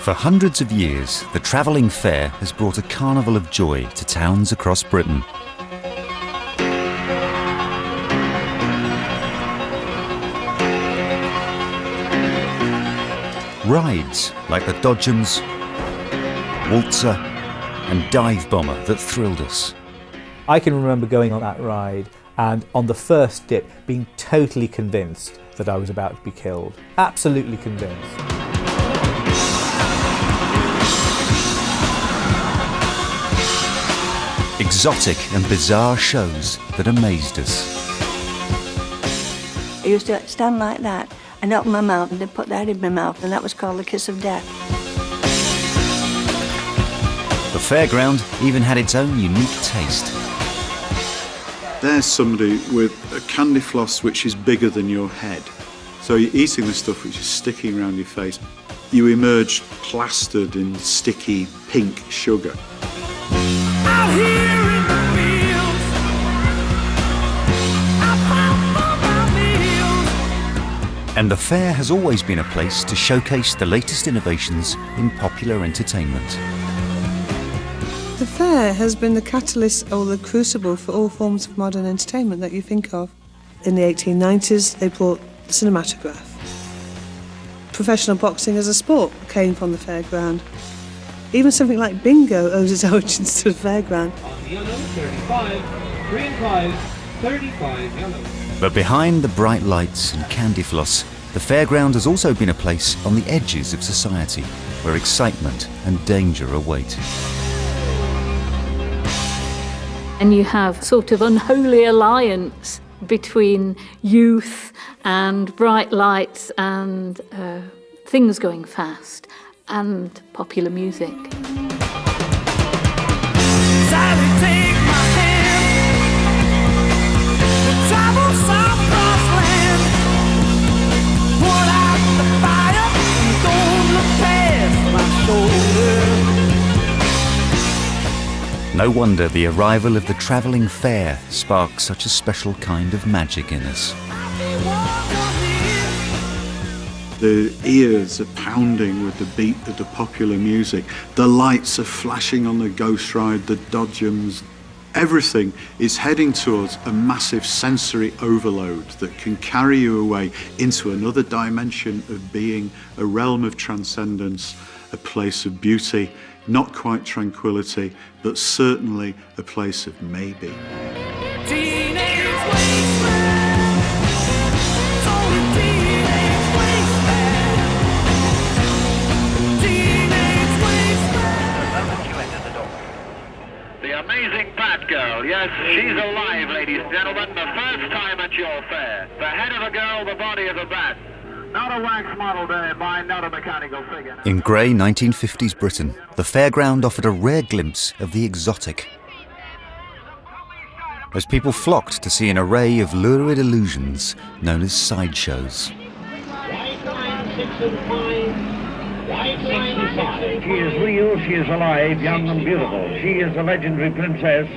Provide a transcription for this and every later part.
For hundreds of years, the travelling fair has brought a carnival of joy to towns across Britain. Rides like the Dodgems, Waltzer and Dive Bomber that thrilled us. I can remember going on that ride and on the first dip being totally convinced that I was about to be killed. Absolutely convinced. Exotic and bizarre shows that amazed us. I used to stand like that and open my mouth and then put that in my mouth, and that was called the kiss of death. The fairground even had its own unique taste. There's somebody with a candy floss which is bigger than your head. So you're eating this stuff which is sticking around your face. You emerge plastered in sticky pink sugar. Out here in the fields, I found my meals. And the fair has always been a place to showcase the latest innovations in popular entertainment. The fair has been the catalyst or the crucible for all forms of modern entertainment that you think of. In the 1890s, they brought the cinematograph. Professional boxing as a sport came from the fairground. Even something like bingo owes its origins to the fairground. On yellow, 35, green 5, 35 yellow. But behind the bright lights and candy floss, the fairground has also been a place on the edges of society where excitement and danger await. And you have sort of unholy alliance between youth and bright lights and things going fast and popular music. Sally, take my hand. We'll travel south across land. Put out the fire and don't look past my shoulder. No wonder the arrival of the travelling fair sparks such a special kind of magic in us. The ears are pounding with the beat of the popular music. The lights are flashing on the Ghost Ride, the Dodgems. Everything is heading towards a massive sensory overload that can carry you away into another dimension of being, a realm of transcendence, a place of beauty, not quite tranquility, but certainly a place of maybe. Teenage wasteland. It's only teenage wasteland. Teenage wasteland. The amazing Batgirl, yes, she's alive, ladies and gentlemen. The first time at your fair. The head of a girl, the body of a bat. Not a wax model day, mine, not a mechanical figure. In grey 1950s Britain, the fairground offered a rare glimpse of the exotic. As people flocked to see an array of lurid illusions known as sideshows. She is real, she is alive, young and beautiful. She is the legendary princess,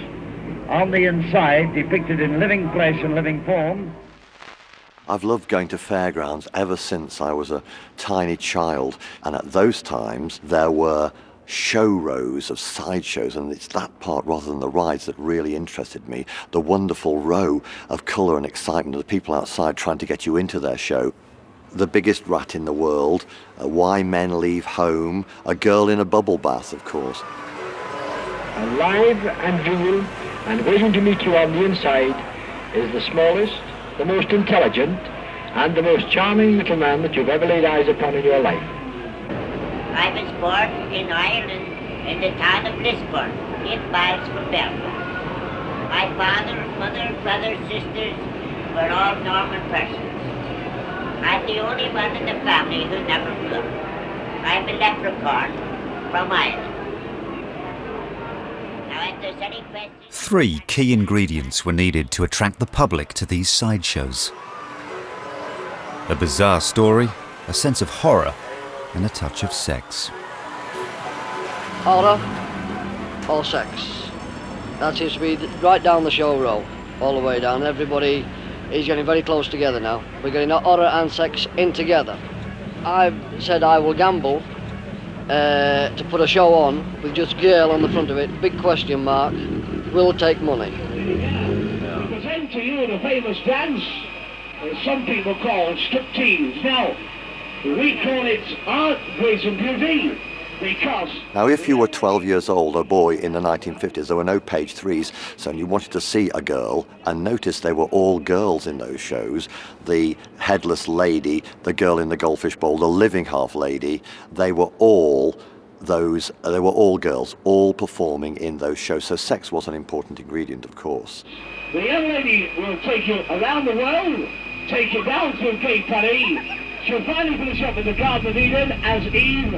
on the inside, depicted in living flesh and living form. I've loved going to fairgrounds ever since I was a tiny child, and at those times there were show rows of sideshows, and it's that part rather than the rides that really interested me. The wonderful row of colour and excitement of the people outside trying to get you into their show. The biggest rat in the world, why men leave home, a girl in a bubble bath, of course. Alive and real and waiting to meet you on the inside is the smallest, the most intelligent and the most charming little man that you've ever laid eyes upon in your life. I was born in Ireland in the town of Lisburn, 8 miles from Belfast. My father, mother, brothers, sisters were all Norman persons. I'm the only one in the family who never grew up. I'm a leprechaun from Ireland. Now, if there's any questions... 3 key ingredients were needed to attract the public to these sideshows. A bizarre story, a sense of horror, and a touch of sex. Horror or sex? That seems to be right down the show row, all the way down. Everybody is getting very close together now. We're getting horror and sex in together. I've said I will gamble to put a show on with just girl on the front of it, big question mark, will take money. I present to you the famous dance some people call striptease. Now, we call it art, grace and beauty because... Now, if you were 12 years old, a boy in the 1950s, there were no page 3s, so you wanted to see a girl, and notice they were all girls in those shows. The headless lady, the girl in the goldfish bowl, the living half lady, they were all girls, all performing in those shows. So sex was an important ingredient, of course. The young lady will take you around the world, take you down through Gay Paris. She'll finally finish up in the Garden of Eden as Eve.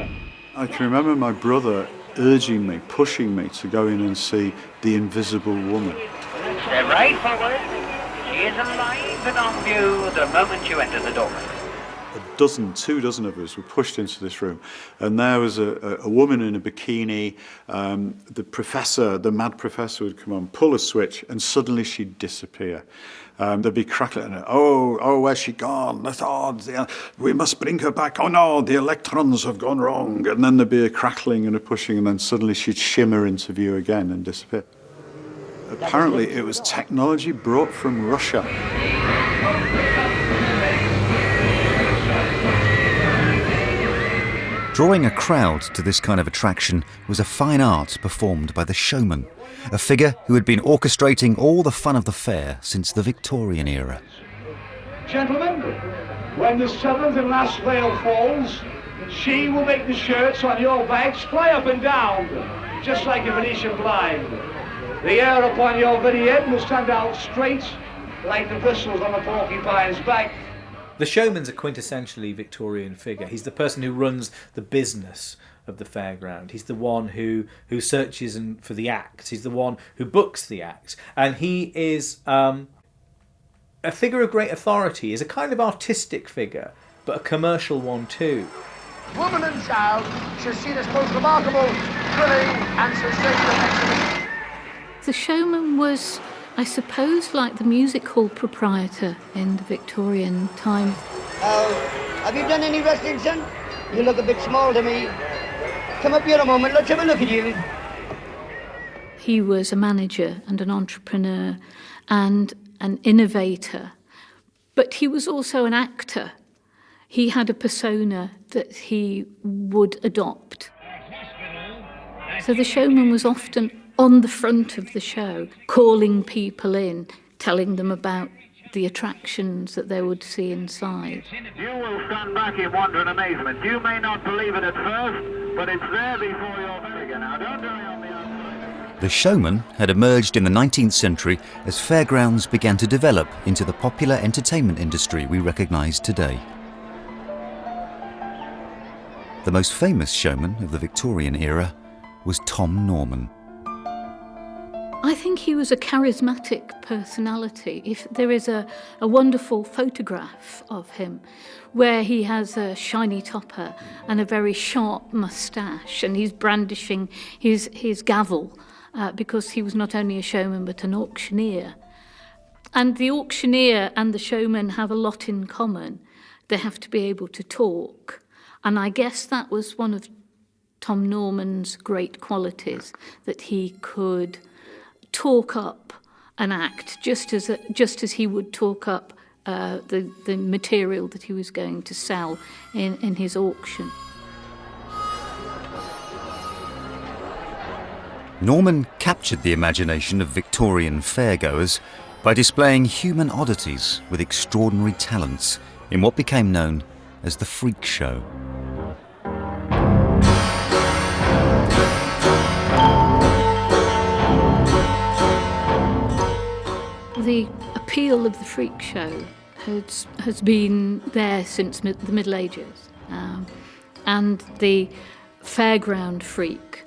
I can remember my brother urging me, pushing me to go in and see The Invisible Woman. Step right forward. She is alive and on view the moment you enter the door. Two dozen of us were pushed into this room, and there was a woman in a bikini. The mad professor would come on, pull a switch, and suddenly she'd disappear. There'd be crackling, and where's she gone? We must bring her back. Oh no, the electrons have gone wrong. And then there'd be a crackling and a pushing, and then suddenly she'd shimmer into view again and disappear. Apparently it was technology brought from Russia. Drawing a crowd to this kind of attraction was a fine art performed by the showman, a figure who had been orchestrating all the fun of the fair since the Victorian era. Gentlemen, when the 7th and last veil falls, she will make the shirts on your backs fly up and down, just like a Venetian blind. The hair upon your very head will stand out straight, like the bristles on a porcupine's back. The showman's a quintessentially Victorian figure. He's the person who runs the business of the fairground. He's the one who searches for the acts. He's the one who books the acts. And he is a figure of great authority. He's a kind of artistic figure, but a commercial one too. Woman and child shall see this most remarkable, thrilling and sensational exhibition. The showman was, I suppose, like the music hall proprietor in the Victorian time. Have you done any wrestling, son? You look a bit small to me. Come up here a moment, let's have a look at you. He was a manager and an entrepreneur and an innovator, but he was also an actor. He had a persona that he would adopt. So the showman was often on the front of the show, calling people in, telling them about the attractions that they would see inside. You will stand back in wonder and amazement. You may not believe it at first, but it's there before your very eyes. Now, don't worry on the outside. The showman had emerged in the 19th century as fairgrounds began to develop into the popular entertainment industry we recognise today. The most famous showman of the Victorian era was Tom Norman. I think he was a charismatic personality. If there is a wonderful photograph of him where he has a shiny topper and a very sharp moustache, and he's brandishing his gavel because he was not only a showman but an auctioneer. And the auctioneer and the showman have a lot in common. They have to be able to talk. And I guess that was one of Tom Norman's great qualities, that he could talk up an act just as he would talk up the material that he was going to sell in his auction. Norman captured the imagination of Victorian fairgoers by displaying human oddities with extraordinary talents in what became known as the freak show. The appeal of the freak show has been there since the Middle Ages, and the fairground freak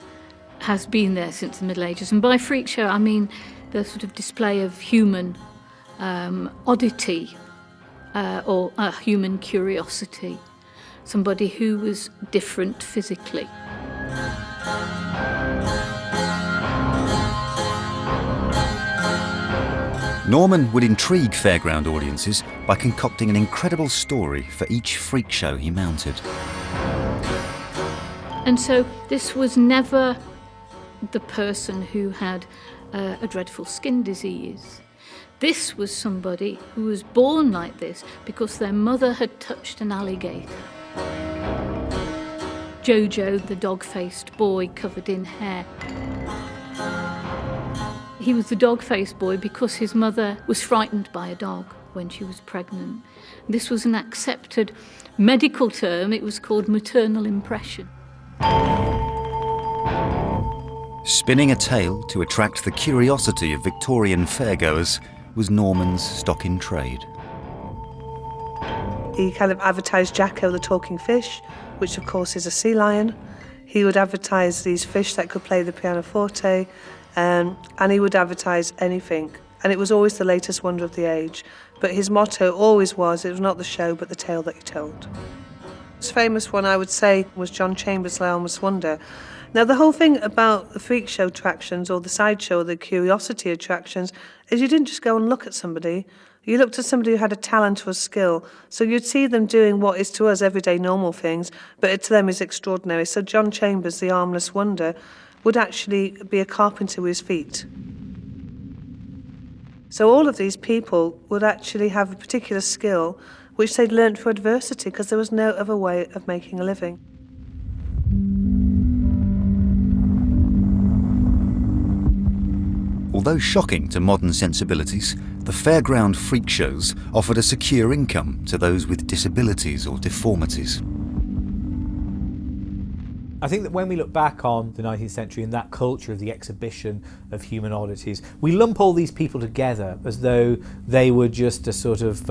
has been there since the Middle Ages. And by freak show, I mean the sort of display of human oddity or human curiosity, somebody who was different physically. Norman would intrigue fairground audiences by concocting an incredible story for each freak show he mounted. And so this was never the person who had a dreadful skin disease. This was somebody who was born like this because their mother had touched an alligator. Jojo, the dog-faced boy covered in hair. He was the dog-faced boy because his mother was frightened by a dog when she was pregnant. This was an accepted medical term. It was called maternal impression. Spinning a tale to attract the curiosity of Victorian fairgoers was Norman's stock in trade. He kind of advertised Jacko the talking fish, which of course is a sea lion. He would advertise these fish that could play the pianoforte, and he would advertise anything. And it was always the latest wonder of the age. But his motto always was, it was not the show, but the tale that he told. The most famous one, I would say, was John Chambers' Lion's Wonder. Now, the whole thing about the freak show attractions or the sideshow or the curiosity attractions is you didn't just go and look at somebody. You looked at somebody who had a talent or a skill. So you'd see them doing what is to us everyday normal things, but it to them is extraordinary. So John Chambers, the Armless Wonder, would actually be a carpenter with his feet. So all of these people would actually have a particular skill which they'd learnt through adversity because there was no other way of making a living. Although shocking to modern sensibilities, the fairground freak shows offered a secure income to those with disabilities or deformities. I think that when we look back on the 19th century and that culture of the exhibition of human oddities, we lump all these people together as though they were just a sort of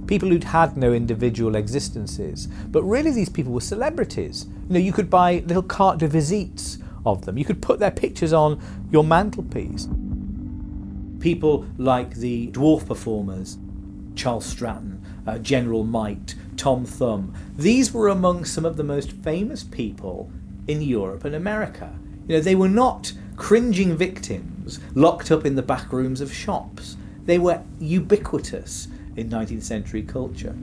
people who'd had no individual existences. But really these people were celebrities. You know, you could buy little carte de visites of them. You could put their pictures on your mantelpiece. People like the dwarf performers, Charles Stratton, General Might, Tom Thumb. These were among some of the most famous people in Europe and America. You know, they were not cringing victims locked up in the back rooms of shops. They were ubiquitous in 19th century culture.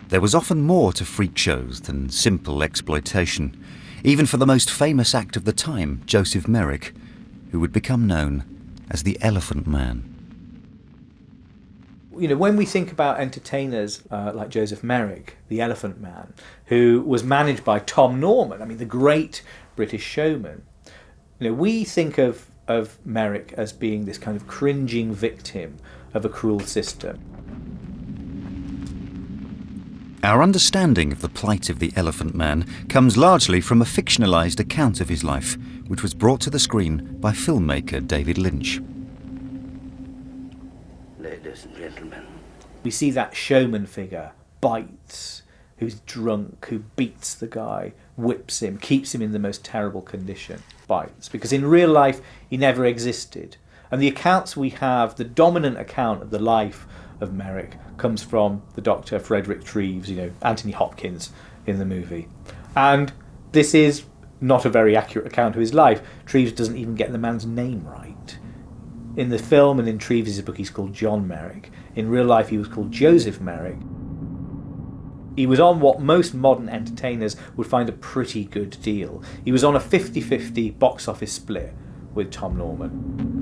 There was often more to freak shows than simple exploitation, even for the most famous act of the time, Joseph Merrick, who would become known as the Elephant Man. You know, when we think about entertainers like Joseph Merrick, the Elephant Man, who was managed by Tom Norman, I mean, the great British showman, you know, we think of Merrick as being this kind of cringing victim of a cruel system. Our understanding of the plight of the Elephant Man comes largely from a fictionalised account of his life, which was brought to the screen by filmmaker David Lynch. Ladies and gentlemen. We see that showman figure, Bites, who's drunk, who beats the guy, whips him, keeps him in the most terrible condition. Bites, because in real life he never existed. And the accounts we have, the dominant account of the life of Merrick, comes from the Dr. Frederick Treves, you know, Anthony Hopkins in the movie. And this is not a very accurate account of his life. Treves doesn't even get the man's name right. In the film and in Treves' book he's called John Merrick. In real life he was called Joseph Merrick. He was on what most modern entertainers would find a pretty good deal. He was on a 50-50 box office split with Tom Norman.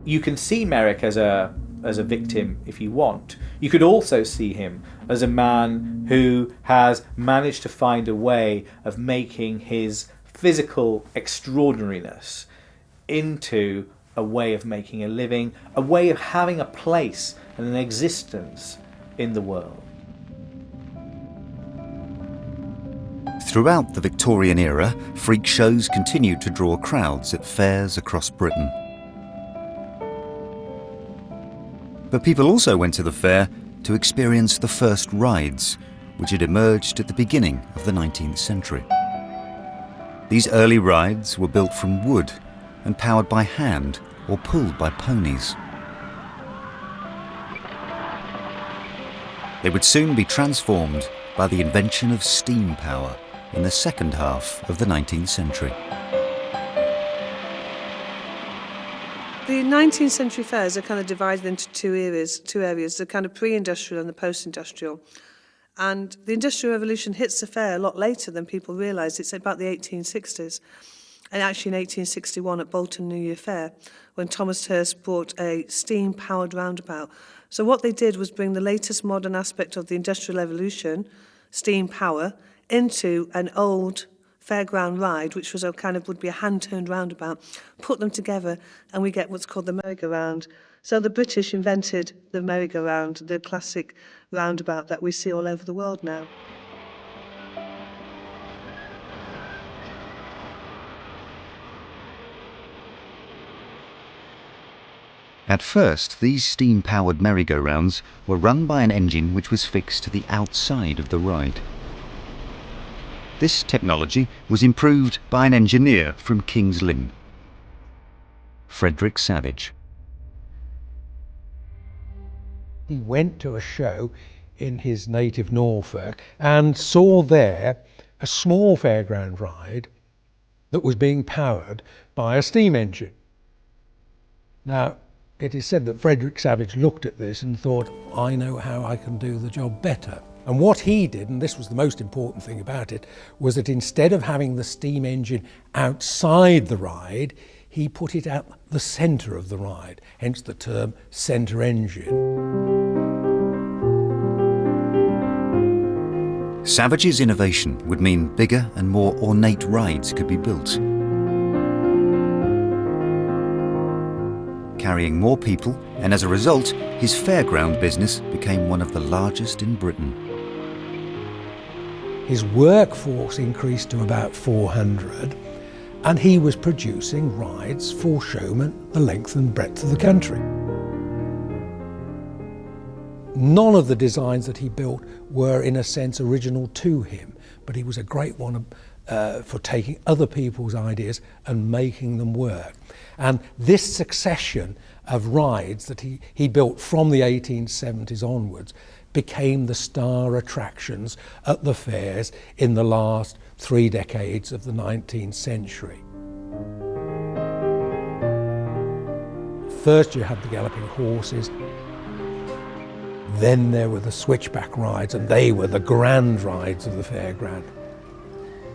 You can see Merrick as a victim if you want. You could also see him as a man who has managed to find a way of making his physical extraordinariness into a way of making a living, a way of having a place and an existence in the world. Throughout the Victorian era, freak shows continued to draw crowds at fairs across Britain. But people also went to the fair to experience the first rides, which had emerged at the beginning of the 19th century. These early rides were built from wood and powered by hand or pulled by ponies. They would soon be transformed by the invention of steam power in the second half of the 19th century. The 19th century fairs are kind of divided into two areas, the kind of pre-industrial and the post-industrial. And the Industrial Revolution hits the fair a lot later than people realise. It's about the 1860s. And actually in 1861 at Bolton New Year Fair, when Thomas Hurst brought a steam-powered roundabout. So what they did was bring the latest modern aspect of the Industrial Revolution, steam power, into an old fairground ride, which was would be a hand-turned roundabout, put them together, and we get what's called the merry-go-round. So the British invented the merry-go-round, the classic roundabout that we see all over the world now. At first, these steam-powered merry-go-rounds were run by an engine which was fixed to the outside of the ride. This technology was improved by an engineer from King's Lynn, Frederick Savage. He went to a show in his native Norfolk and saw there a small fairground ride that was being powered by a steam engine. Now, it is said that Frederick Savage looked at this and thought, I know how I can do the job better. And what he did, and this was the most important thing about it, was that instead of having the steam engine outside the ride, he put it at the centre of the ride, hence the term centre engine. Savage's innovation would mean bigger and more ornate rides could be built, carrying more people, and as a result, his fairground business became one of the largest in Britain. His workforce increased to about 400, and he was producing rides for showmen the length and breadth of the country. None of the designs that he built were, in a sense, original to him, but he was a great one for taking other people's ideas and making them work. And this succession of rides that he built from the 1870s onwards became the star attractions at the fairs in the last 3 decades of the 19th century. First you had the galloping horses, then there were the switchback rides, and they were the grand rides of the fairground.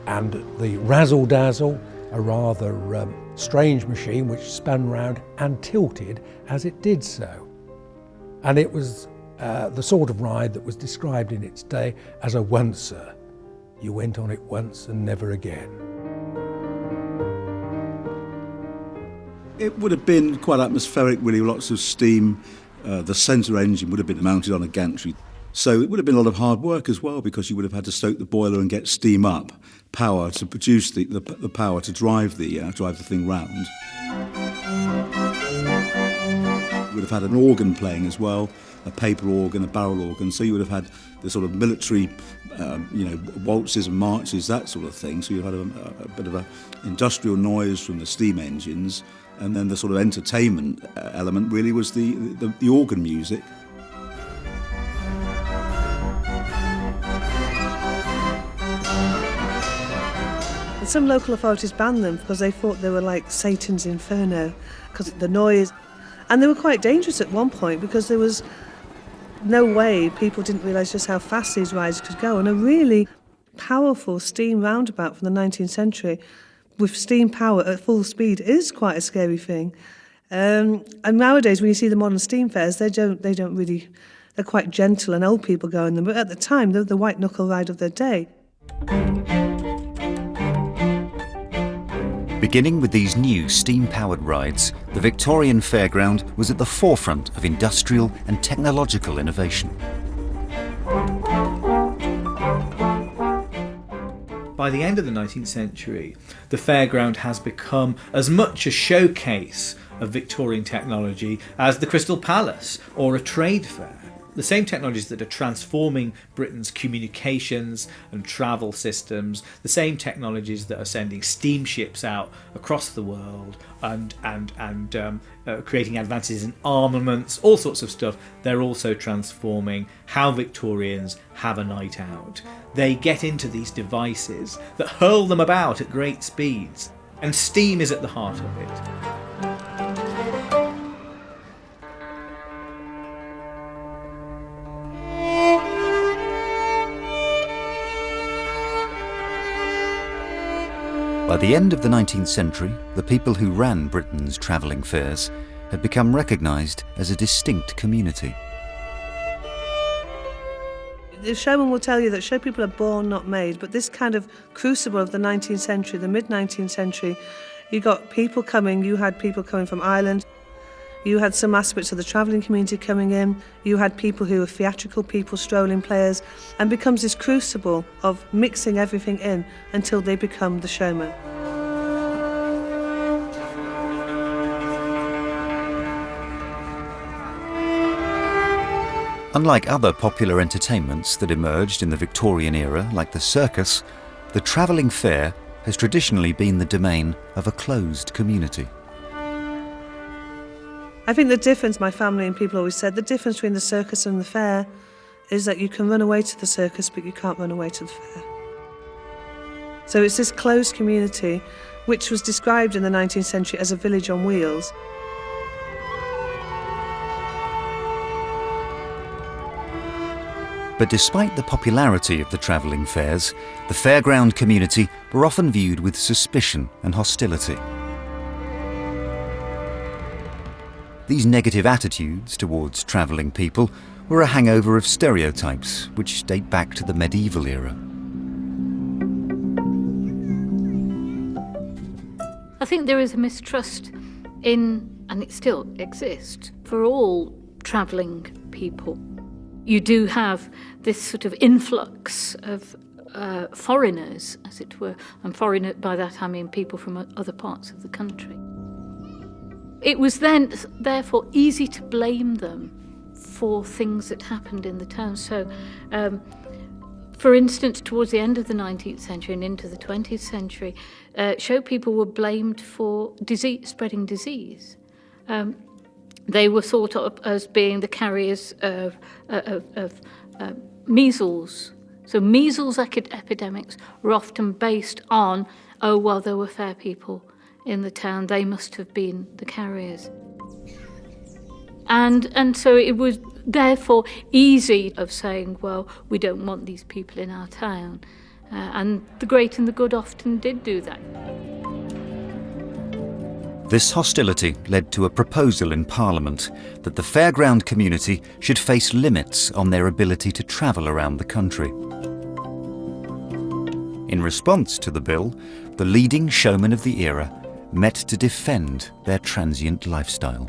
And the razzle-dazzle, a rather strange machine which spun round and tilted as it did so. And it was the sort of ride that was described in its day as a oncer. You went on it once and never again. It would have been quite atmospheric, really, lots of steam. The centre engine would have been mounted on a gantry. So it would have been a lot of hard work as well, because you would have had to stoke the boiler and get steam up, power to produce the power to drive the thing round. You would have had an organ playing as well, a paper organ, a barrel organ, so you would have had the sort of military, waltzes and marches, that sort of thing. So you had a bit of an industrial noise from the steam engines, and then the sort of entertainment element really was the organ music. And some local authorities banned them because they thought they were like Satan's inferno, because of the noise. And they were quite dangerous at one point, because there was no way people didn't realise just how fast these rides could go. And a really powerful steam roundabout from the 19th century with steam power at full speed is quite a scary thing. And nowadays, when you see the modern steam fairs, they don't really, they're quite gentle and old people go in them. But at the time, they're the white knuckle ride of their day. Beginning with these new steam-powered rides, the Victorian Fairground was at the forefront of industrial and technological innovation. By the end of the 19th century, the fairground has become as much a showcase of Victorian technology as the Crystal Palace or a trade fair. The same technologies that are transforming Britain's communications and travel systems, the same technologies that are sending steamships out across the world and creating advances in armaments, all sorts of stuff, they're also transforming how Victorians have a night out. They get into these devices that hurl them about at great speeds, and steam is at the heart of it. By the end of the 19th century, the people who ran Britain's travelling fairs had become recognised as a distinct community. The showman will tell you that show people are born, not made, but this kind of crucible of the 19th century, the mid-19th century, you got people coming, you had people coming from Ireland, you had some aspects of the travelling community coming in, you had people who were theatrical people, strolling players, and becomes this crucible of mixing everything in until they become the showman. Unlike other popular entertainments that emerged in the Victorian era, like the circus, the travelling fair has traditionally been the domain of a closed community. I think the difference, my family and people always said, the difference between the circus and the fair is that you can run away to the circus, but you can't run away to the fair. So it's this closed community, which was described in the 19th century as a village on wheels. But despite the popularity of the travelling fairs, the fairground community were often viewed with suspicion and hostility. These negative attitudes towards travelling people were a hangover of stereotypes which date back to the medieval era. I think there is a mistrust in, and it still exists, for all travelling people. You do have this sort of influx of foreigners, as it were, and foreigner, by that I mean people from other parts of the country. It was then, therefore, easy to blame them for things that happened in the town. So, for instance, towards the end of the 19th century and into the 20th century, show people were blamed for spreading disease. They were thought of as being the carriers of measles. So measles epidemics were often based on, oh, well, there were fair people in the town, they must have been the carriers. And so it was therefore easy of saying, well, we don't want these people in our town. And the great and the good often did do that. This hostility led to a proposal in Parliament that the fairground community should face limits on their ability to travel around the country. In response to the bill, the leading showmen of the era met to defend their transient lifestyle.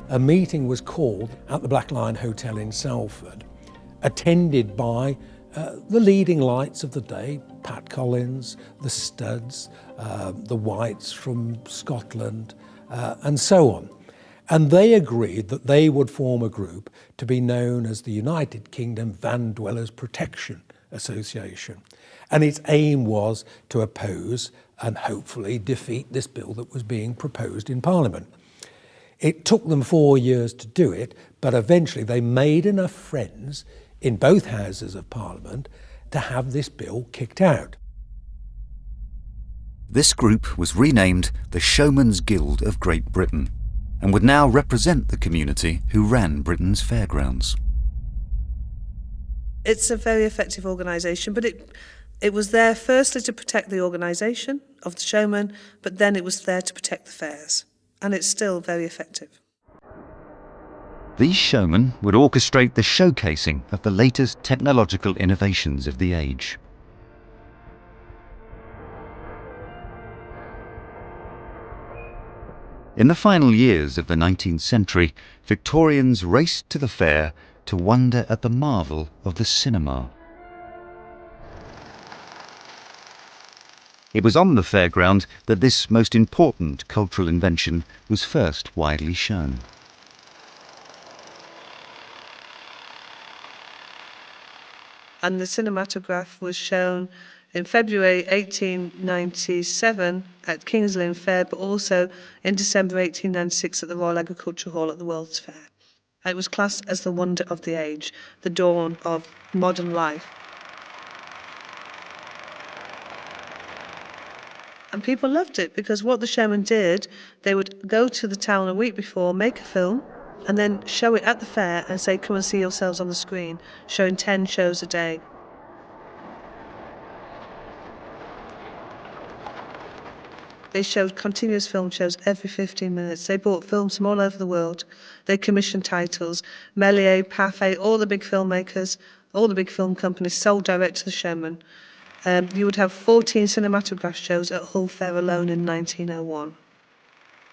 A meeting was called at the Black Lion Hotel in Salford, attended by the leading lights of the day, Pat Collins, the Studds, the Whites from Scotland, and so on. And they agreed that they would form a group to be known as the United Kingdom Van Dwellers Protection Association. And its aim was to oppose and hopefully defeat this bill that was being proposed in Parliament. It took them 4 years to do it, but eventually they made enough friends in both houses of Parliament to have this bill kicked out. This group was renamed the Showmen's Guild of Great Britain and would now represent the community who ran Britain's fairgrounds. It's a very effective organisation, but it was there firstly to protect the organisation of the showmen, but then it was there to protect the fairs. And it's still very effective. These showmen would orchestrate the showcasing of the latest technological innovations of the age. In the final years of the 19th century, Victorians raced to the fair to wonder at the marvel of the cinema. It was on the fairground that this most important cultural invention was first widely shown. And the cinematograph was shown in February 1897 at King's Lynn Fair, but also in December 1896 at the Royal Agricultural Hall at the World's Fair. It was classed as the wonder of the age, the dawn of modern life. And people loved it because what the showmen did, they would go to the town a week before, make a film, and then show it at the fair and say, come and see yourselves on the screen, showing 10 shows a day. They showed continuous film shows every 15 minutes. They brought films from all over the world. They commissioned titles. Méliès, Pathé, all the big filmmakers, all the big film companies sold direct to the showman. You would have 14 cinematograph shows at Hull Fair alone in 1901.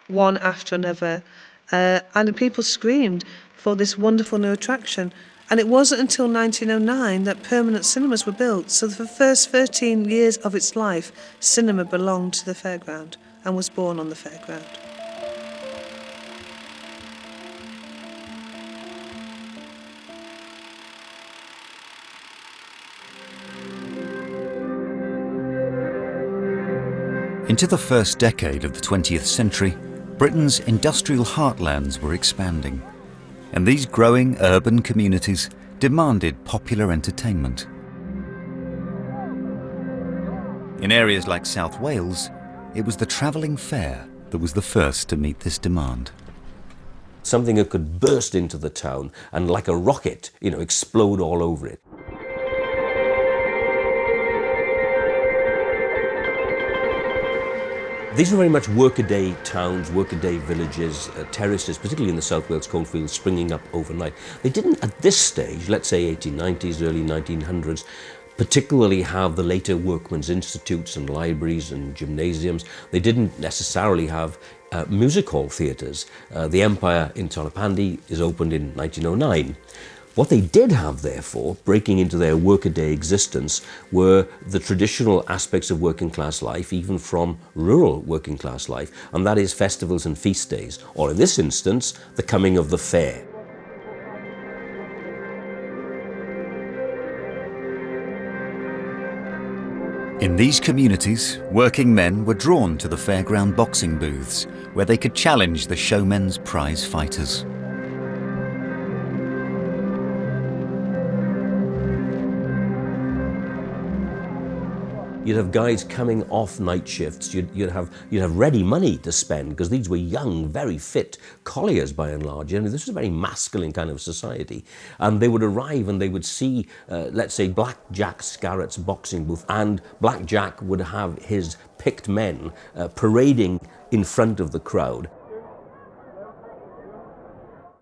One after another. And the people screamed for this wonderful new attraction. And it wasn't until 1909 that permanent cinemas were built. So for the first 13 years of its life, cinema belonged to the fairground and was born on the fairground. Into the first decade of the 20th century, Britain's industrial heartlands were expanding, and these growing urban communities demanded popular entertainment. In areas like South Wales, it was the travelling fair that was the first to meet this demand. Something that could burst into the town and like a rocket, explode all over it. These were very much workaday towns, workaday villages, terraces, particularly in the South Wales coalfields, springing up overnight. They didn't, at this stage, let's say 1890s, early 1900s, particularly have the later workmen's institutes and libraries and gymnasiums. They didn't necessarily have music hall theatres. The Empire in Tonypandy is opened in 1909. What they did have, therefore, breaking into their workaday existence, were the traditional aspects of working class life, even from rural working class life, and that is festivals and feast days, or in this instance, the coming of the fair. In these communities, working men were drawn to the fairground boxing booths, where they could challenge the showmen's prize fighters. You'd have guys coming off night shifts. You'd have ready money to spend, because these were young, very fit colliers by and large. This was a very masculine kind of society. And they would arrive and they would see, let's say, Black Jack Scarrett's boxing booth, and Black Jack would have his picked men parading in front of the crowd.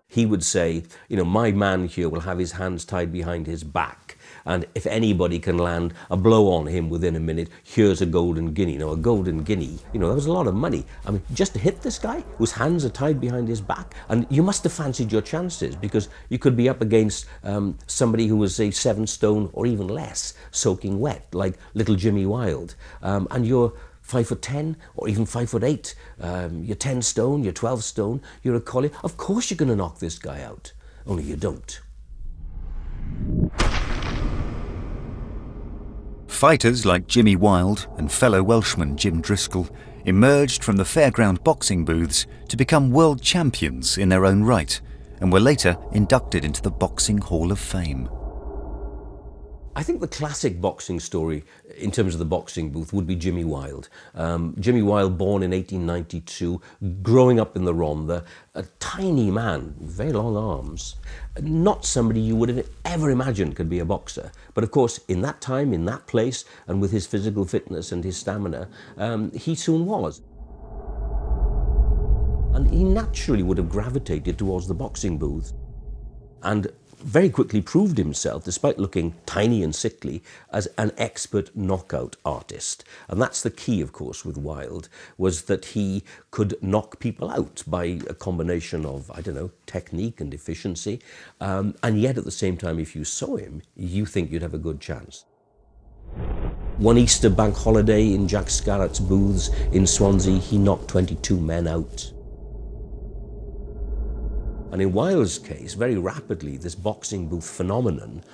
He would say, my man here will have his hands tied behind his back, and if anybody can land a blow on him within a minute, here's a golden guinea. Now, a golden guinea, that was a lot of money. I mean, just to hit this guy whose hands are tied behind his back, and you must have fancied your chances, because you could be up against somebody who was, say, 7 stone or even less, soaking wet, like little Jimmy Wilde, and you're 5'10" or even 5'8". You're 10 stone, you're 12 stone, you're a collier. Of course you're going to knock this guy out, only you don't. Fighters like Jimmy Wilde and fellow Welshman Jim Driscoll emerged from the fairground boxing booths to become world champions in their own right, and were later inducted into the Boxing Hall of Fame. I think the classic boxing story in terms of the boxing booth would be Jimmy Wilde. Jimmy Wilde, born in 1892, growing up in the Rhondda, a tiny man, very long arms, not somebody you would have ever imagined could be a boxer. But of course, in that time, in that place, and with his physical fitness and his stamina, he soon was. And he naturally would have gravitated towards the boxing booth, and very quickly proved himself, despite looking tiny and sickly, as an expert knockout artist. And that's the key, of course, with Wilde, was that he could knock people out by a combination of, technique and efficiency. And yet, at the same time, if you saw him, you think you'd have a good chance. One Easter bank holiday in Jack Scarrett's booths in Swansea, he knocked 22 men out. And in Wilde's case, very rapidly, this boxing booth phenomenon,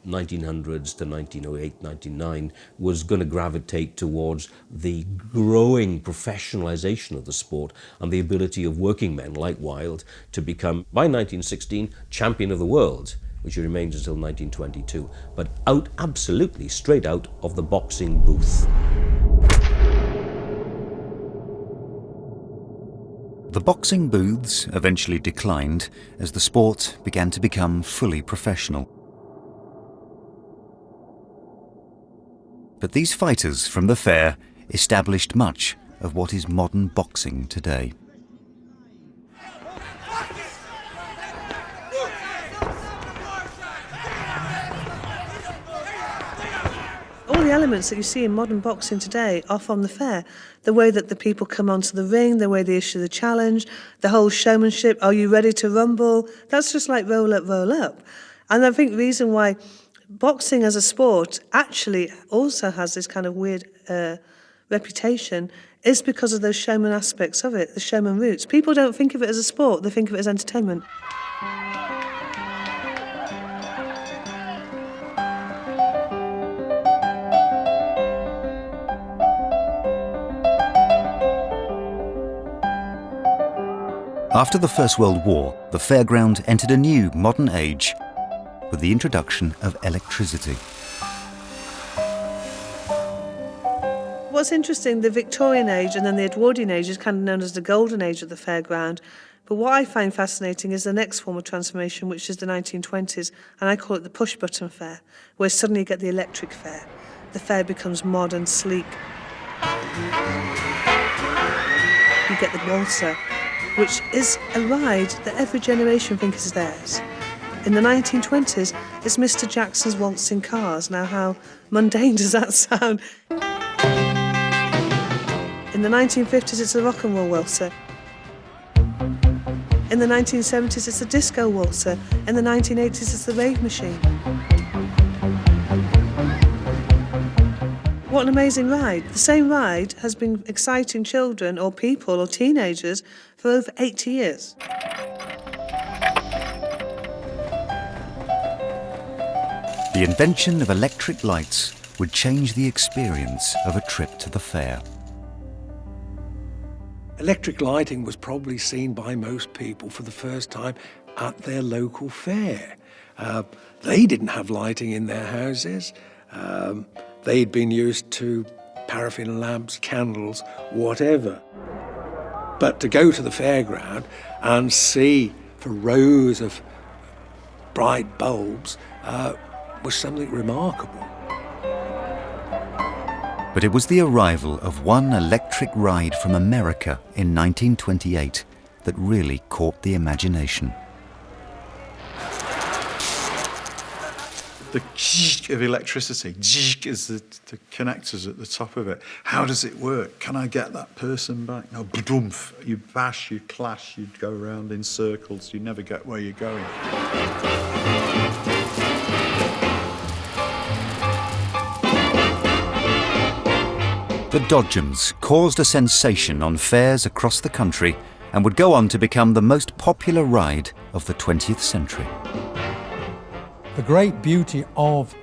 1900s to 1908, 1909, was going to gravitate towards the growing professionalization of the sport and the ability of working men like Wilde to become, by 1916, champion of the world, which he remained until 1922, but absolutely straight out of the boxing booth. The boxing booths eventually declined as the sport began to become fully professional. But these fighters from the fair established much of what is modern boxing today. All the elements that you see in modern boxing today are from the fair. The way that the people come onto the ring, the way they issue the challenge, the whole showmanship, are you ready to rumble? That's just like roll up, roll up. And I think the reason why boxing as a sport actually also has this kind of weird reputation is because of those showman aspects of it, the showman roots. People don't think of it as a sport, they think of it as entertainment. After the First World War, the fairground entered a new modern age with the introduction of electricity. What's interesting, the Victorian age and then the Edwardian age is kind of known as the golden age of the fairground. But what I find fascinating is the next form of transformation, which is the 1920s, and I call it the push-button fair, where suddenly you get the electric fair. The fair becomes modern, sleek. You get the waltzer, which is a ride that every generation thinks is theirs. In the 1920s, it's Mr. Jackson's waltzing cars. Now, how mundane does that sound? In the 1950s, it's the rock and roll waltzer. In the 1970s, it's the disco waltzer. In the 1980s, it's the rave machine. What an amazing ride. The same ride has been exciting children or people or teenagers for over 80 years. The invention of electric lights would change the experience of a trip to the fair. Electric lighting was probably seen by most people for the first time at their local fair. They didn't have lighting in their houses. They'd been used to paraffin lamps, candles, whatever. But to go to the fairground and see for rows of bright bulbs was something remarkable. But it was the arrival of one electric ride from America in 1928 that really caught the imagination. The of electricity is the connectors at the top of it. How does it work? Can I get that person back? No, ba-dumph. You bash, you clash, you go around in circles, you never get where you're going. The Dodgems caused a sensation on fairs across the country and would go on to become the most popular ride of the 20th century. The great beauty of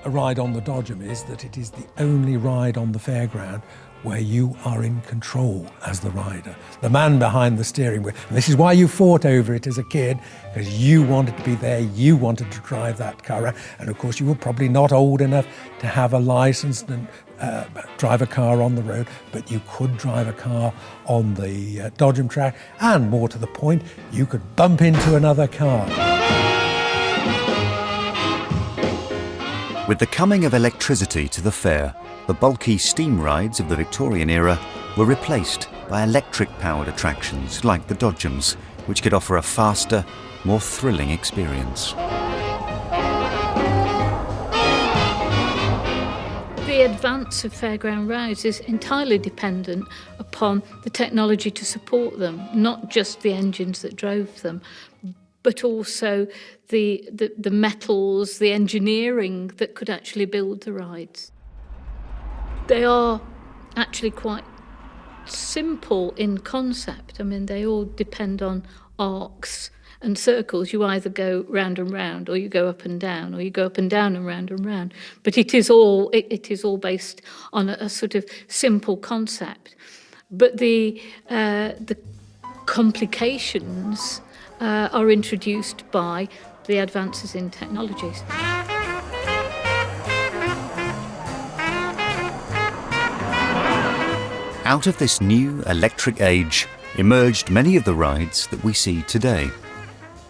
a ride on the Dodgem is that it is the only ride on the fairground where you are in control as the rider, the man behind the steering wheel. And this is why you fought over it as a kid, because you wanted to be there, you wanted to drive that car. And of course, you were probably not old enough to have a license and drive a car on the road, but you could drive a car on the Dodgem track, and more to the point, you could bump into another car. With the coming of electricity to the fair, the bulky steam rides of the Victorian era were replaced by electric-powered attractions like the Dodgems, which could offer a faster, more thrilling experience. The advance of fairground rides is entirely dependent upon the technology to support them, not just the engines that drove them, but also the metals, the engineering that could actually build the rides. They are actually quite simple in concept. I mean, they all depend on arcs and circles. You either go round and round, or you go up and down, or you go up and down and round and round. But it is all based on a sort of simple concept. But the complications are introduced by the advances in technologies. Out of this new electric age emerged many of the rides that we see today.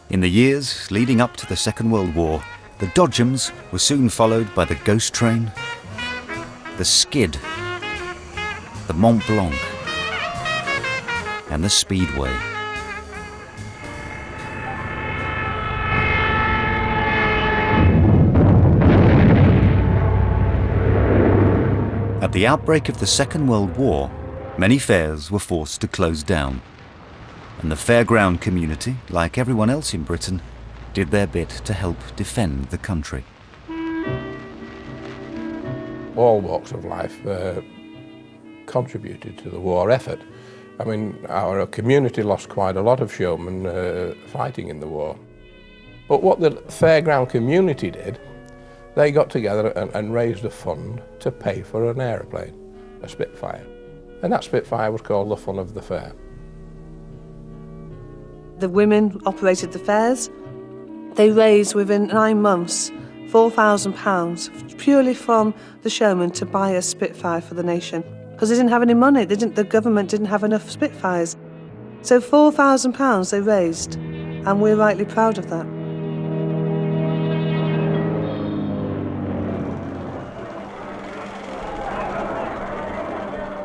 In the years leading up to the Second World War, the Dodgems were soon followed by the Ghost Train, the Skid, the Mont Blanc, and the Speedway. At the outbreak of the Second World War, many fairs were forced to close down, and the fairground community, like everyone else in Britain, did their bit to help defend the country. All walks of life contributed to the war effort. I mean, our community lost quite a lot of showmen fighting in the war. But what the fairground community did, they got together and raised a fund to pay for an aeroplane, a Spitfire. And that Spitfire was called the Fun of the Fair. The women operated the fairs. They raised within 9 months £4,000 purely from the showmen to buy a Spitfire for the nation. Because they didn't have any money, the government didn't have enough Spitfires. So £4,000 they raised, and we're rightly proud of that.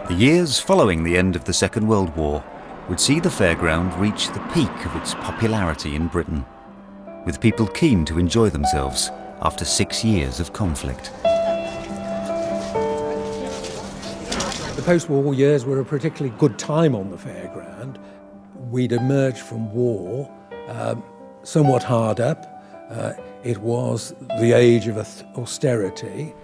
The years following the end of the Second World War would see the fairground reach the peak of its popularity in Britain, with people keen to enjoy themselves after 6 years of conflict. The post-war years were a particularly good time on the fairground. We'd emerged from war somewhat hard up. It was the age of austerity.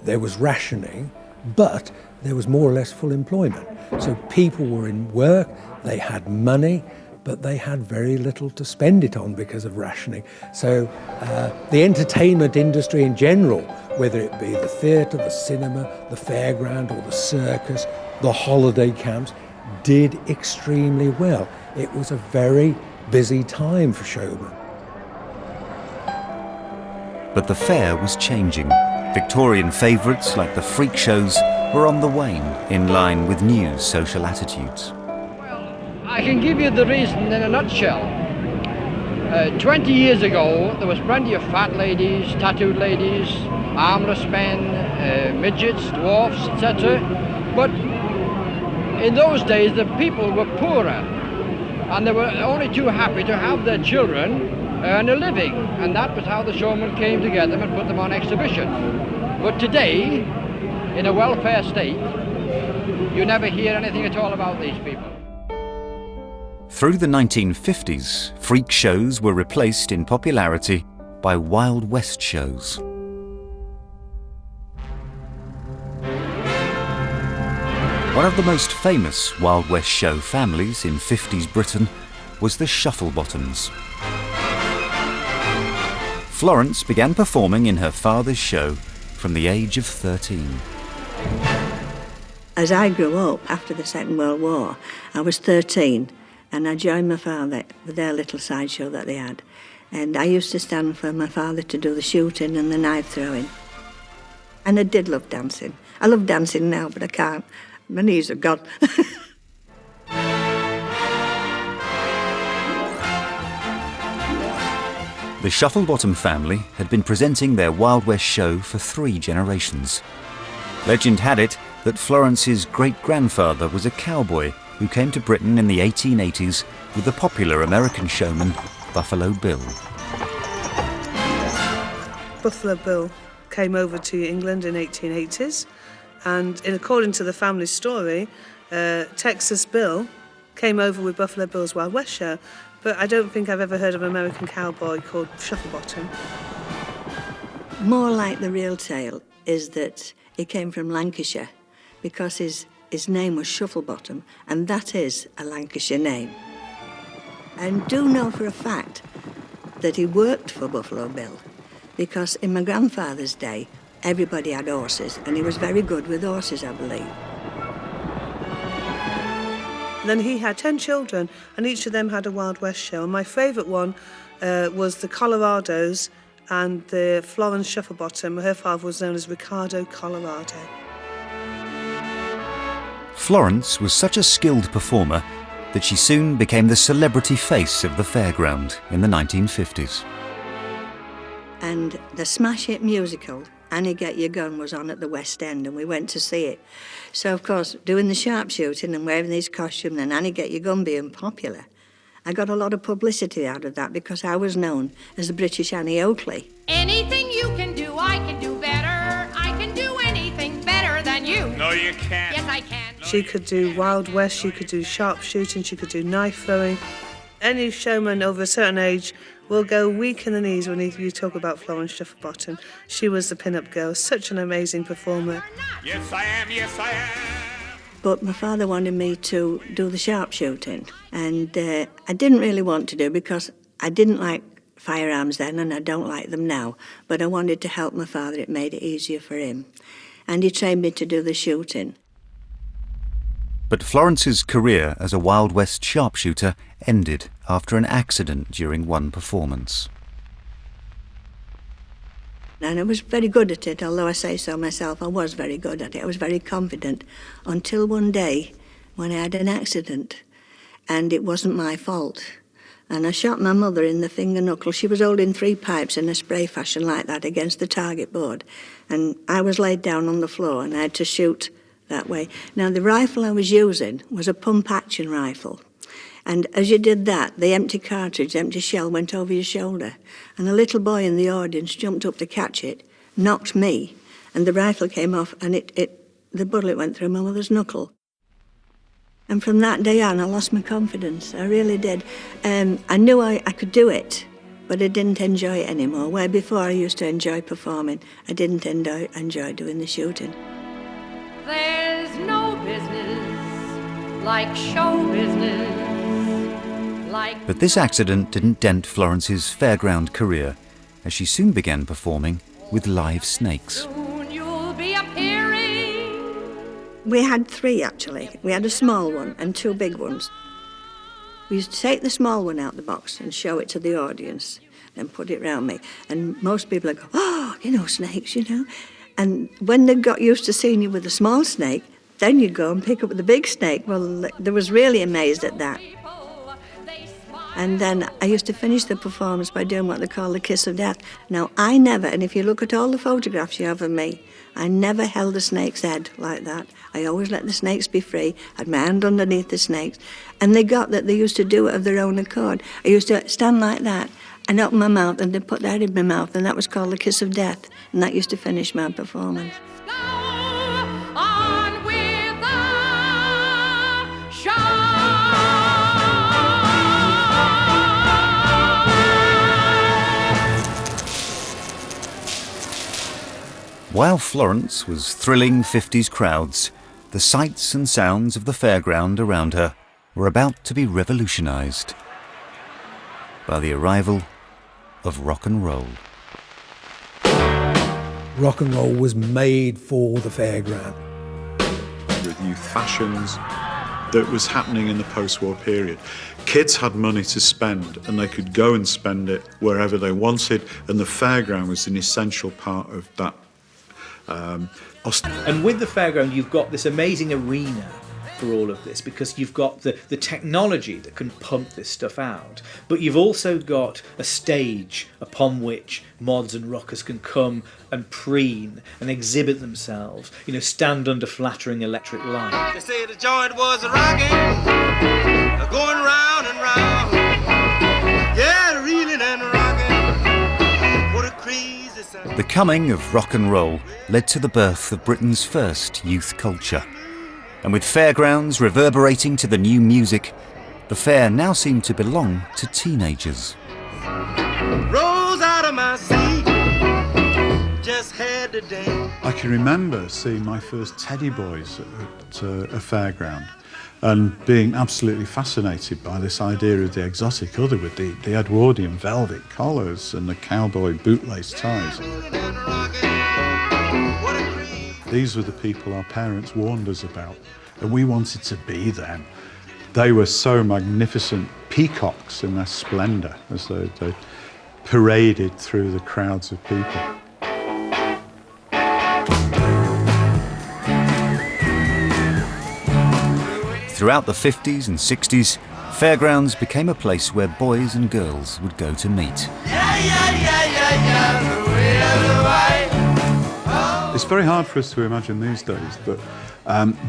There was rationing, but there was more or less full employment. So people were in work, they had money, but they had very little to spend it on because of rationing. So the entertainment industry in general, whether it be the theatre, the cinema, the fairground or the circus, the holiday camps, did extremely well. It was a very busy time for showmen. But the fair was changing. Victorian favourites like the freak shows were on the wane, in line with new social attitudes. I can give you the reason in a nutshell. 20 years ago, there was plenty of fat ladies, tattooed ladies, armless men, midgets, dwarfs, etc. But in those days, the people were poorer, and they were only too happy to have their children earn a living, and that was how the showmen came to get them and put them on exhibition. But today, in a welfare state, you never hear anything at all about these people. Through the 1950s, freak shows were replaced in popularity by Wild West shows. One of the most famous Wild West show families in 50s Britain was the Shufflebottoms. Florence began performing in her father's show from the age of 13. As I grew up after the Second World War, I was 13 and I joined my father with their little sideshow that they had. And I used to stand for my father to do the shooting and the knife throwing. And I did love dancing. I love dancing now, but I can't. My knees are gone. The Shufflebottom family had been presenting their Wild West show for 3 generations. Legend had it that Florence's great-grandfather was a cowboy who came to Britain in the 1880s with the popular American showman Buffalo Bill. Buffalo Bill came over to England in 1880s, and according to the family story, Texas Bill came over with Buffalo Bill's Wild West show, but I don't think I've ever heard of an American cowboy called Shufflebottom. More like the real tale is that he came from Lancashire because his name was Shufflebottom, and that is a Lancashire name. And do know for a fact that he worked for Buffalo Bill, because in my grandfather's day, everybody had horses, and he was very good with horses, I believe. Then he had 10 children, and each of them had a Wild West show. And my favourite one was the Colorados and the Florence Shufflebottom. Her father was known as Ricardo Colorado. Florence was such a skilled performer that she soon became the celebrity face of the fairground in the 1950s. And the smash hit musical, Annie Get Your Gun was on at the West End, and we went to see it. So, of course, doing the sharpshooting and wearing these costumes and Annie Get Your Gun being popular, I got a lot of publicity out of that because I was known as the British Annie Oakley. Anything you can do, I can do better. I can do anything better than you. No, you can't. Yes, I can. She could do Wild West, she could do sharpshooting, she could do knife throwing. Any showman over a certain age will go weak in the knees when you talk about Florence Shufflebottom. She was the pin-up girl, such an amazing performer. Yes, I am. Yes, I am. But my father wanted me to do the sharpshooting, and I didn't really want to do it because I didn't like firearms then and I don't like them now, but I wanted to help my father. It made it easier for him. And he trained me to do the shooting. But Florence's career as a Wild West sharpshooter ended after an accident during one performance. And I was very good at it, although I say so myself, I was very good at it. I was very confident until one day when I had an accident, and it wasn't my fault. And I shot my mother in the finger knuckle. She was holding 3 pipes in a spray fashion like that against the target board. And I was laid down on the floor and I had to shoot that way. Now, the rifle I was using was a pump-action rifle. And as you did that, the empty cartridge, empty shell went over your shoulder. And a little boy in the audience jumped up to catch it, knocked me, and the rifle came off and the bullet went through my mother's knuckle. And from that day on, I lost my confidence. I really did. I knew I could do it, but I didn't enjoy it anymore. Where before I used to enjoy performing, I didn't enjoy doing the shooting. There's no business like show business. But this accident didn't dent Florence's fairground career, as she soon began performing with live snakes. You'll be appearing. We had 3, actually. We had a small one and 2 big ones. We used to take the small one out the box and show it to the audience, then put it round me. And most people would go, oh, snakes, And when they got used to seeing you with a small snake, then you'd go and pick up the big snake. Well, they was really amazed at that. And then I used to finish the performance by doing what they call the kiss of death. Now, I never, and if you look at all the photographs you have of me, I never held a snake's head like that. I always let the snakes be free, had my hand underneath the snakes, and they got that they used to do it of their own accord. I used to stand like that and open my mouth, and they'd put their head in my mouth, and that was called the kiss of death, and that used to finish my performance. On with the show. While Florence was thrilling 50s crowds, the sights and sounds of the fairground around her were about to be revolutionized by the arrival of rock and roll. Rock and roll was made for the fairground. With youth fashions that was happening in the post-war period. Kids had money to spend and they could go and spend it wherever they wanted, and the fairground was an essential part of that. And with the fairground, you've got this amazing arena for all of this, because you've got the technology that can pump this stuff out, but you've also got a stage upon which mods and rockers can come and preen and exhibit themselves, stand under flattering electric light. They say the joint was rocking, going round and round. Yeah, reeling and rocking. What a crazy sound. The coming of rock and roll led to the birth of Britain's first youth culture. And with fairgrounds reverberating to the new music, the fair now seemed to belong to teenagers. Rose out of my seat, just had to dance. I can remember seeing my first teddy boys at a fairground and being absolutely fascinated by this idea of the exotic other with the Edwardian velvet collars and the cowboy bootlace ties. These were the people our parents warned us about, and we wanted to be them. They were so magnificent, peacocks in their splendour as they paraded through the crowds of people. Throughout the 50s and 60s, fairgrounds became a place where boys and girls would go to meet. It's very hard for us to imagine these days, but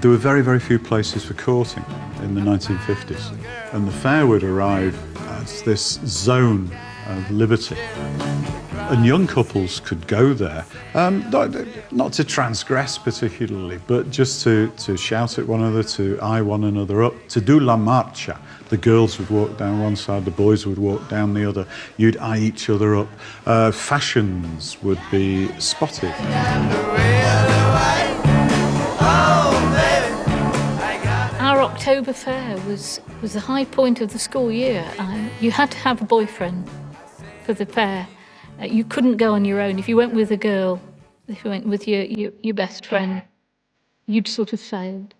there were very, very few places for courting in the 1950s. And the fair would arrive as this zone of liberty. And young couples could go there, not to transgress particularly, but just to shout at one another, to eye one another up, to do la marcha. The girls would walk down one side, the boys would walk down the other. You'd eye each other up. Fashions would be spotted. Our October fair was the high point of the school year. You had to have a boyfriend for the fair. You couldn't go on your own. If you went with a girl, if you went with your best friend, you'd sort of failed.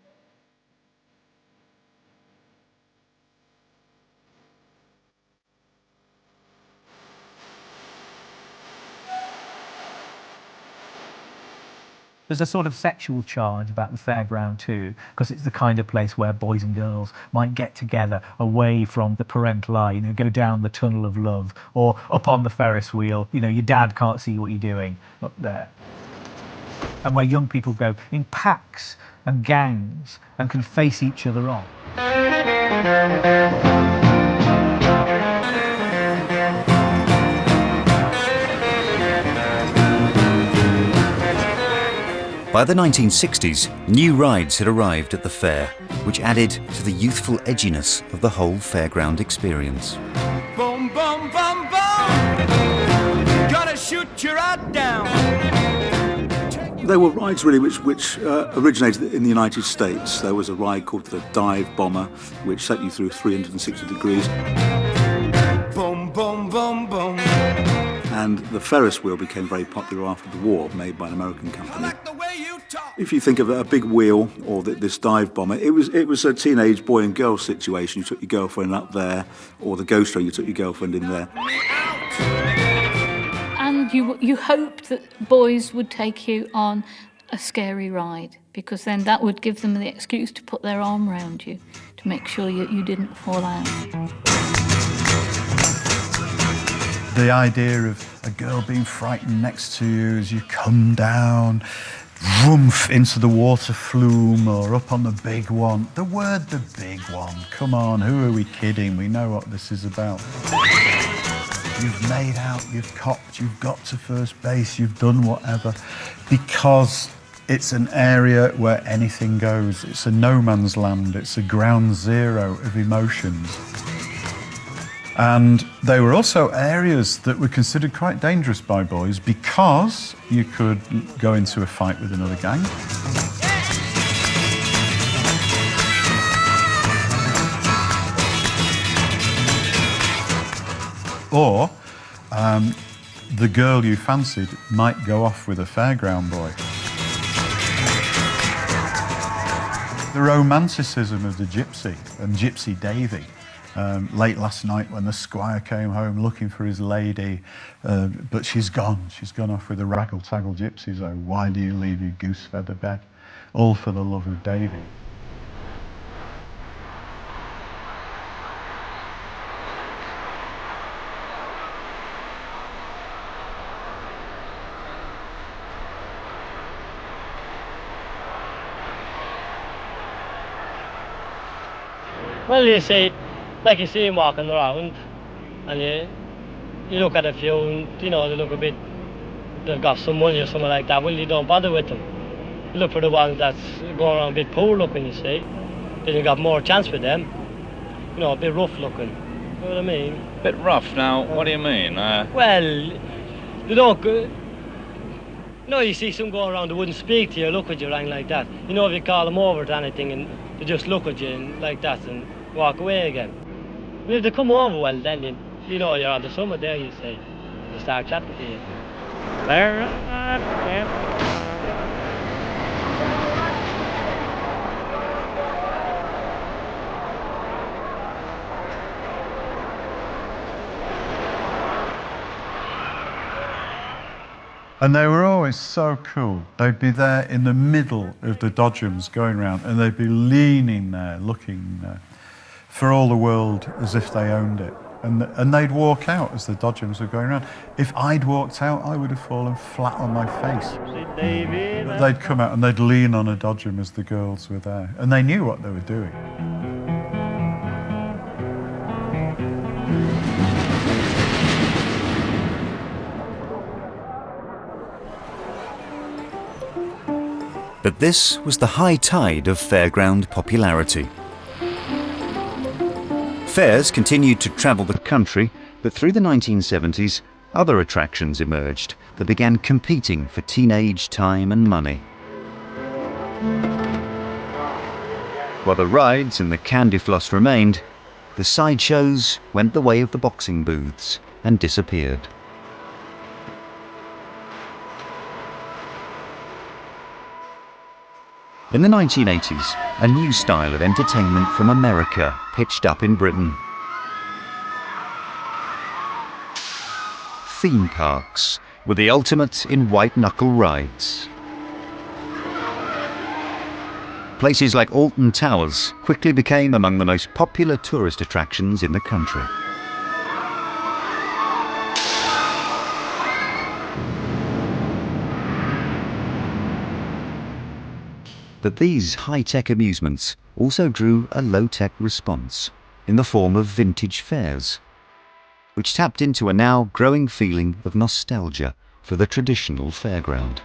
There's a sort of sexual charge about the fairground too, because it's the kind of place where boys and girls might get together away from the parental eye, go down the tunnel of love or up on the Ferris wheel. Your dad can't see what you're doing up there. And where young people go in packs and gangs and can face each other off. By the 1960s, new rides had arrived at the fair, which added to the youthful edginess of the whole fairground experience. Boom, boom, boom, boom. Gotta shoot your head down. There were rides really which originated in the United States. There was a ride called the Dive Bomber, which sent you through 360 degrees. Boom, boom, boom, boom. And the Ferris wheel became very popular after the war, made by an American company. If you think of a big wheel or this dive bomber, it was a teenage boy and girl situation. You took your girlfriend up there, or the ghost train, you took your girlfriend in there. And you hoped that boys would take you on a scary ride, because then that would give them the excuse to put their arm around you to make sure you didn't fall out. The idea of a girl being frightened next to you as you come down, whoomph into the water flume or up on the big one. The word the big one. Come on, who are we kidding? We know what this is about. You've made out, you've copped, you've got to first base, you've done whatever. Because it's an area where anything goes. It's a no man's land. It's a ground zero of emotions. And they were also areas that were considered quite dangerous by boys because you could go into a fight with another gang. Or the girl you fancied might go off with a fairground boy. The romanticism of the gypsy and Gypsy Davy. Late last night when the squire came home looking for his lady, but she's gone off with a raggle-taggle gypsies. Oh, why do you leave your goose feather bed? All for the love of Davy. Well, you see, like you see him walking around, and you look at a few, and they look a bit, they've got some money or something like that. Well, you don't bother with them. You look for the ones that's going around a bit poor looking, you see. Then you got more chance with them. A bit rough looking. You know what I mean? Bit rough. Now, what do you mean? Well, they don't go. You see some going around, they wouldn't speak to you, look at you, or anything like that. If you call them over to anything, and they just look at you and like that and walk away again. But if they come over, well, then you're on the summit there, you see. They start chatting to you. There, And they were always so cool. They'd be there in the middle of the dodgems going round, and they'd be leaning there, looking for all the world as if they owned it. And they'd walk out as the dodgems were going around. If I'd walked out, I would have fallen flat on my face. But they'd come out and they'd lean on a dodgem as the girls were there. And they knew what they were doing. But this was the high tide of fairground popularity. Fairs continued to travel the country, but through the 1970s, other attractions emerged that began competing for teenage time and money. While the rides and the candy floss remained, the sideshows went the way of the boxing booths and disappeared. In the 1980s, a new style of entertainment from America pitched up in Britain. Theme parks were the ultimate in white-knuckle rides. Places like Alton Towers quickly became among the most popular tourist attractions in the country. But these high-tech amusements also drew a low-tech response in the form of vintage fairs, which tapped into a now growing feeling of nostalgia for the traditional fairground.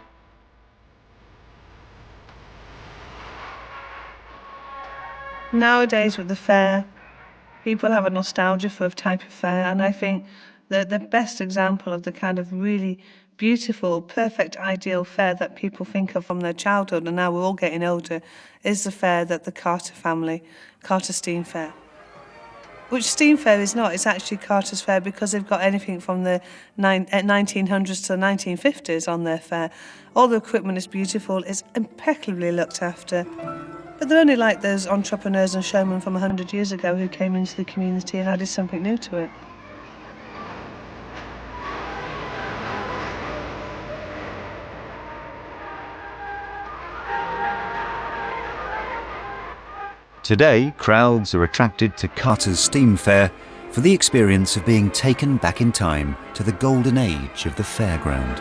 Nowadays with the fair, people have a nostalgia for a type of fair, and I think that the best example of the kind of really beautiful, perfect, ideal fair that people think of from their childhood, and now we're all getting older, is the fair that the Carter family, Carter Steam Fair. Which Steam Fair is not, it's actually Carter's Fair because they've got anything from the 1900s to the 1950s on their fair. All the equipment is beautiful, it's impeccably looked after. But they're only like those entrepreneurs and showmen from 100 years ago who came into the community and added something new to it. Today, crowds are attracted to Carter's Steam Fair for the experience of being taken back in time to the golden age of the fairground.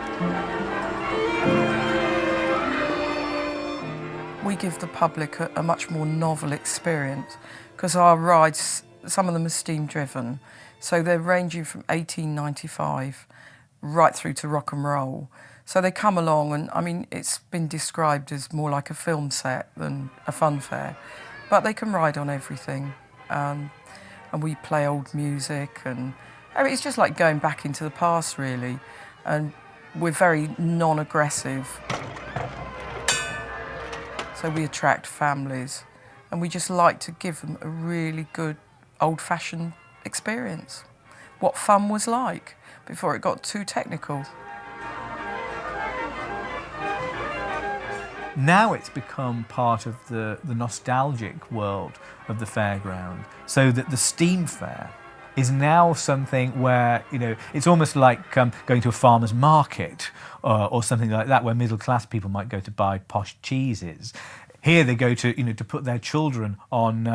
We give the public a much more novel experience because our rides, some of them are steam driven, so they're ranging from 1895 right through to rock and roll. So they come along and, I mean, it's been described as more like a film set than a fun fair. But they can ride on everything, and we play old music, and I mean, it's just like going back into the past, really. And we're very non-aggressive, so we attract families, and we just like to give them a really good old-fashioned experience. What fun was like before it got too technical. Now it's become part of the nostalgic world of the fairground, so that the Steam Fair is now something where, you know, it's almost like going to a farmer's market or something like that, where middle-class people might go to buy posh cheeses. Here they go to, you know, to put their children on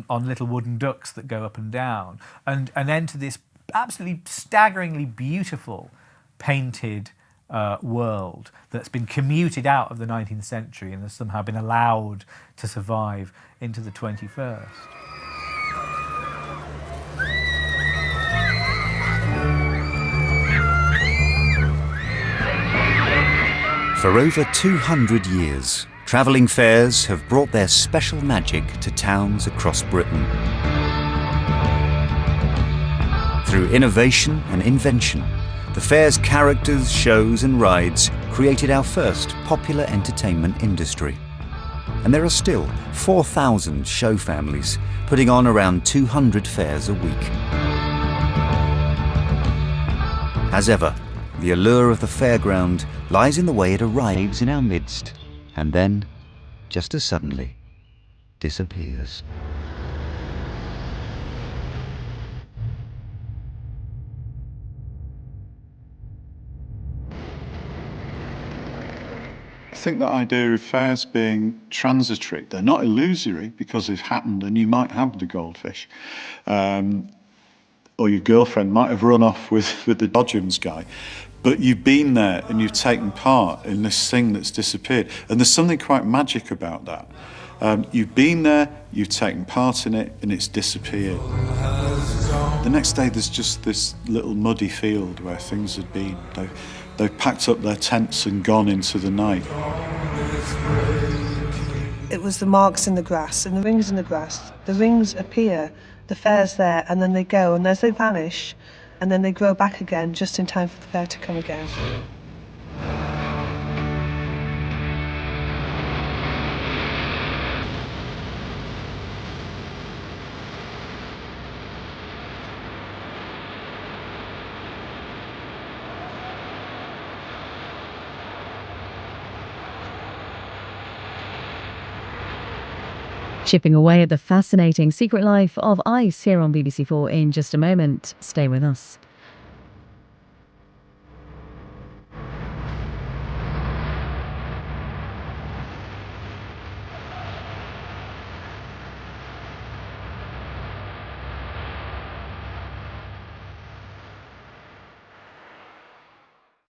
little wooden ducks that go up and down, and enter this absolutely staggeringly beautiful painted world that's been commuted out of the 19th century and has somehow been allowed to survive into the 21st. For over 200 years, travelling fairs have brought their special magic to towns across Britain. Through innovation and invention, the fair's characters, shows and rides created our first popular entertainment industry. And there are still 4,000 show families putting on around 200 fairs a week. As ever, the allure of the fairground lies in the way it arrives in our midst and then, just as suddenly, disappears. I think that idea of fairs being transitory, they're not illusory because they've happened and you might have the goldfish. or your girlfriend might have run off with the Dodgems guy, but you've been there and you've taken part in this thing that's disappeared. And there's something quite magic about that. You've been there, you've taken part in it, and it's disappeared. The next day there's just this little muddy field where things had been. They've packed up their tents and gone into the night. It was the marks in the grass and the rings in the grass. The rings appear, the fair's there, and then they go, and as they vanish, and then they grow back again just in time for the fair to come again. Chipping away at the fascinating secret life of ice here on BBC4 in just a moment. Stay with us.